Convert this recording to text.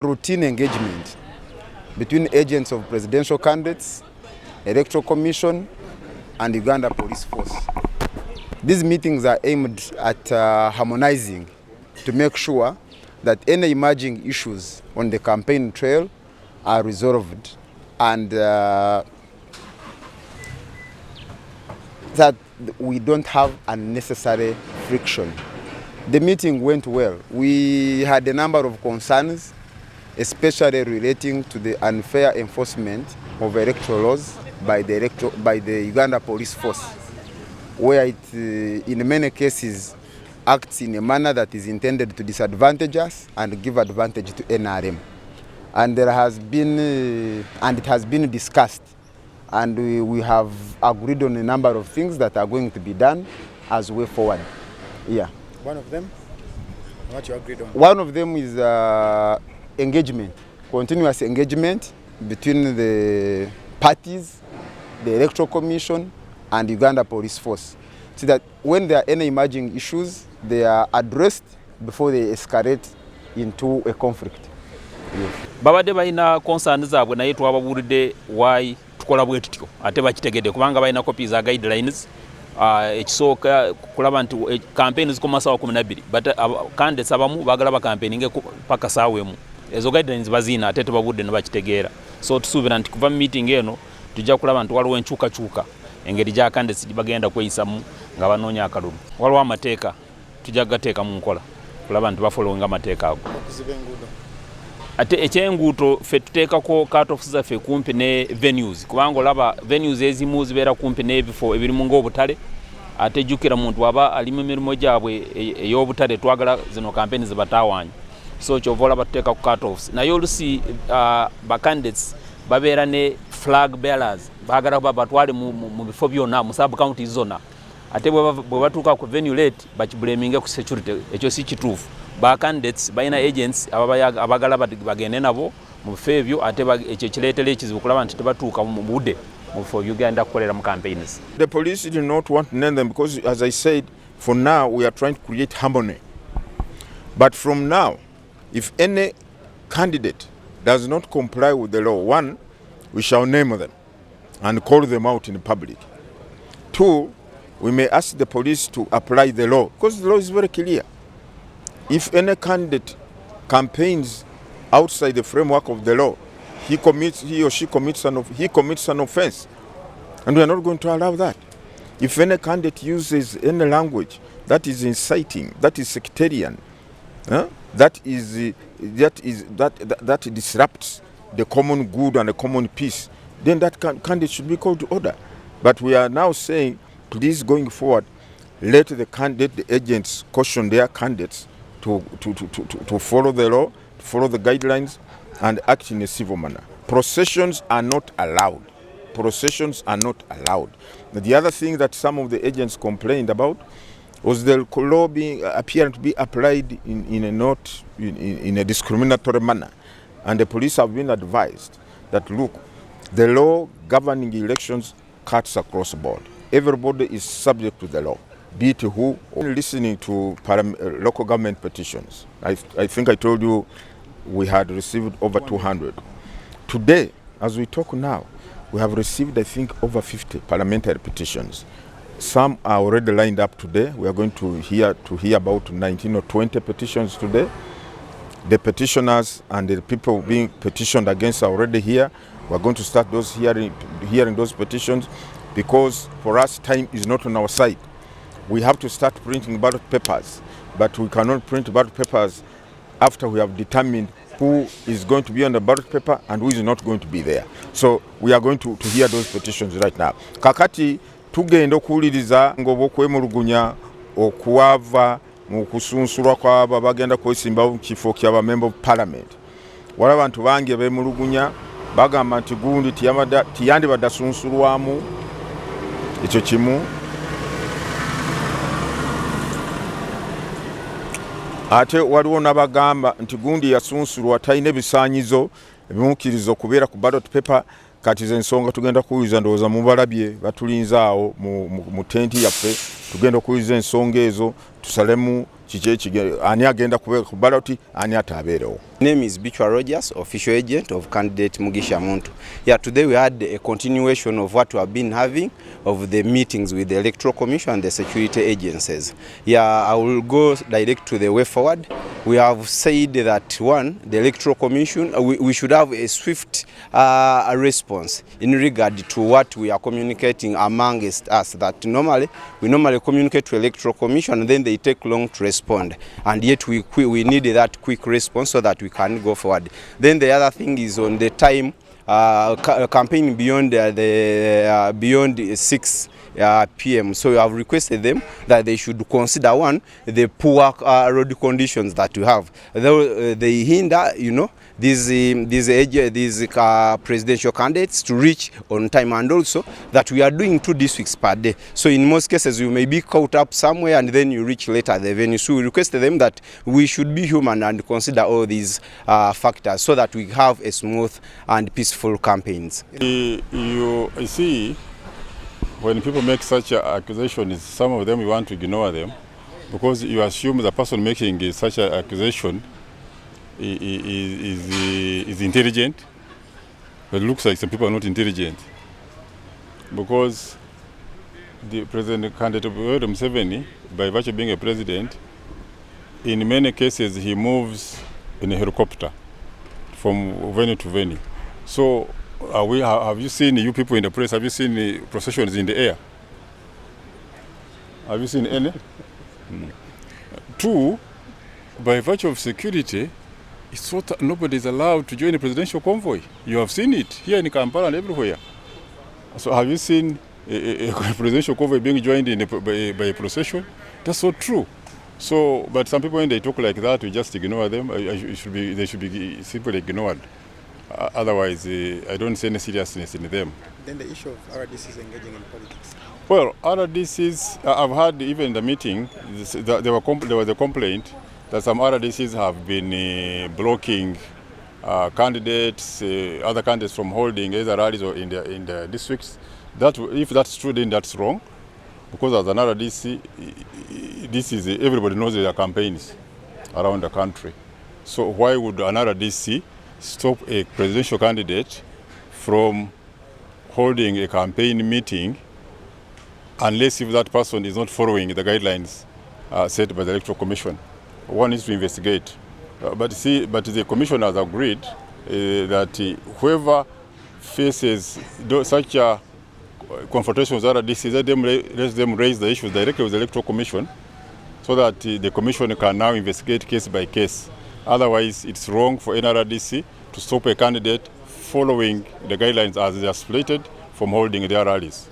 Routine engagement between agents of presidential candidates, Electoral Commission, and Uganda Police Force. These meetings are aimed at harmonizing to make sure that any emerging issues on the campaign trail are resolved and that we don't have unnecessary friction. The meeting went well. We had a number of concerns, especially relating to the unfair enforcement of electoral laws by the Uganda Police Force, where it, in many cases, acts in a manner that is intended to disadvantage us and give advantage to NRM. And there has been, and it has been discussed, and we have agreed on a number of things that are going to be done as way forward. Yeah. One of them? What you agreed on? One of them is engagement, continuous engagement between the parties, the Electoral Commission, and Uganda Police Force, so that when there are any emerging issues, they are addressed before they escalate into a conflict. Yes. Babadde balina concerns zaabwe naye twababulidde why tukola bwe tutyo ate bakitegedde kubanga balina copies za guidelines. Ekisooka kulaba nti campaign zikoma sawa 12 but candidates abamu bagala ba campaigning paka sawa emu. Ezo guidelines bazina ate tubabudde ne bakitegeera. So tusuubira nti kuva meeting eno tujja kulaba nti waliwo enkyukakyuka engeri gya candidates bagenda kweyisamu nga banoonya akalulu. Waliwo amateeka tujja gateeka mu nkola kulaba nti bafollowinga amateeka ago. Ate ekyenguuto ffe tuteekako cut-offs zaffe kumpi ne venues kubanga olaba venues ezimu zibeera kumpi n'ebifo ebirimu ng'obutale ate jjukira muntu aba ali mu mirimu gyabwe ey'obutale twagala zino campaign zibataawaanya. So kyova olaba tuteeka ku cut-offs naye olusi bacandidates babeera ne flag bearers baagala kuba batwale mu bifo byonna mu sub counties zonna ate bwe batuuka ku venue late bakibulaminge ku security. Ekyo si kituufu. Bacandidates balina agents abagala bagende nabo mu bifo ebyo ate ekyo kireetera ekizibu kulaba nti tebatuuka mu budde mu bifo by'Uganda kukolera mu campaigns. The police did not want to name them because, as I said, for now we are trying to create harmony. But from now, if any candidate does not comply with the law, one, we shall name them and call them out in public. Two, we may ask the police to apply the law because the law is very clear. If any candidate campaigns outside the framework of the law, he or she commits an offense, and we are not going to allow that. If any candidate uses any language that is inciting, that is sectarian, that disrupts the common good and the common peace, then that candidate should be called to order. But we are now saying, please, going forward, let the candidate, the agents, caution their candidates to follow the law, to follow the guidelines, and act in a civil manner. Processions are not allowed. Processions are not allowed. The other thing that some of the agents complained about was the law appearing to be applied in a discriminatory manner. And the police have been advised that, look, the law governing elections cuts across the board. Everybody is subject to the law. Be it who, or listening to local government petitions. I think I told you we had received over 200. Today, as we talk now, we have received, I think, over 50 parliamentary petitions. Some are already lined up today. We are going to hear about 19 or 20 petitions today. The petitioners and the people being petitioned against are already here. We are going to start those hearing those petitions because for us, time is not on our side. We have to start printing ballot papers, but we cannot print ballot papers after we have determined who is going to be on the ballot paper and who is not going to be there. So we are going to hear those petitions right now. Kakati tugenda okuwuliriza ng'okwemulugunya okuwava mu kusunsulwa kw'abo bagenda kwesimbawo mu kifo ky'aba member of parliament. Waliwo abantu bangi beemulugunya bagamba nti gundi tiyandibadde asunsulwamu. Ekyo kimu. Ate waliwo n'abagamba nti gundi yasunsulwa talina ebisaanyizo ebimukkiriza okubeera ku ballot paper. Kati ze ensonga tugenda kuwuliza ndowooza mubalabye batulinze awo mu tenti yaffe tugenda kuwuliza ensonga ezo tusalemu kiki ani agenda kubeera ku ballot ani ataabeerewo. Name is Bichwa Rogers, official agent of candidate Mugisha Muntu. Yeah, today we had a continuation of what we have been having of the meetings with the Electoral Commission and the security agencies. Yeah, I will go direct to the way forward. We have said that one, the Electoral Commission, we should have a swift response in regard to what we are communicating amongst us. That we normally communicate to Electoral Commission and then they take long to respond. And yet we need that quick response so that we can go forward. Then the other thing is on the time campaign beyond beyond 6 p.m. So we have requested them that they should consider one, the poor road conditions that we have. They hinder, these presidential candidates to reach on time, and also that we are doing 2 districts per day. So in most cases you may be caught up somewhere and then you reach later at the venue. So we requested them that we should be human and consider all these factors so that we have a smooth and peaceful campaigns. You see, when people make such accusations, some of them you want to ignore them because you assume the person making such an accusation is intelligent, but it looks like some people are not intelligent because the president candidate Museveni, by virtue of being a president, in many cases he moves in a helicopter from venue to venue. So have you seen, you people in the press, have you seen the processions in the air? Have you seen any? Two, by virtue of security, it's so nobody is allowed to join a presidential convoy. You have seen it here in Kampala and everywhere. So have you seen a presidential convoy being joined by a procession? That's so true. So, but some people, when they talk like that, we just ignore them. They should be simply ignored. Otherwise, I don't see any seriousness in them. Then the issue of RDCs engaging in politics. Well, RDCs, I've heard even in the meeting, there was a complaint that some RDCs have been blocking candidates, other candidates from holding either rallies or in the districts. If that's true, then that's wrong, because as an RDC, everybody knows there are campaigns around the country. So why would an RDC stop a presidential candidate from holding a campaign meeting unless if that person is not following the guidelines set by the Electoral Commission? One is to investigate. But the Commission has agreed that whoever faces such a confrontation with RDC, let them raise the issues directly with the Electoral Commission so that the Commission can now investigate case by case. Otherwise, it's wrong for NRDC to stop a candidate following the guidelines as they are stated from holding their rallies.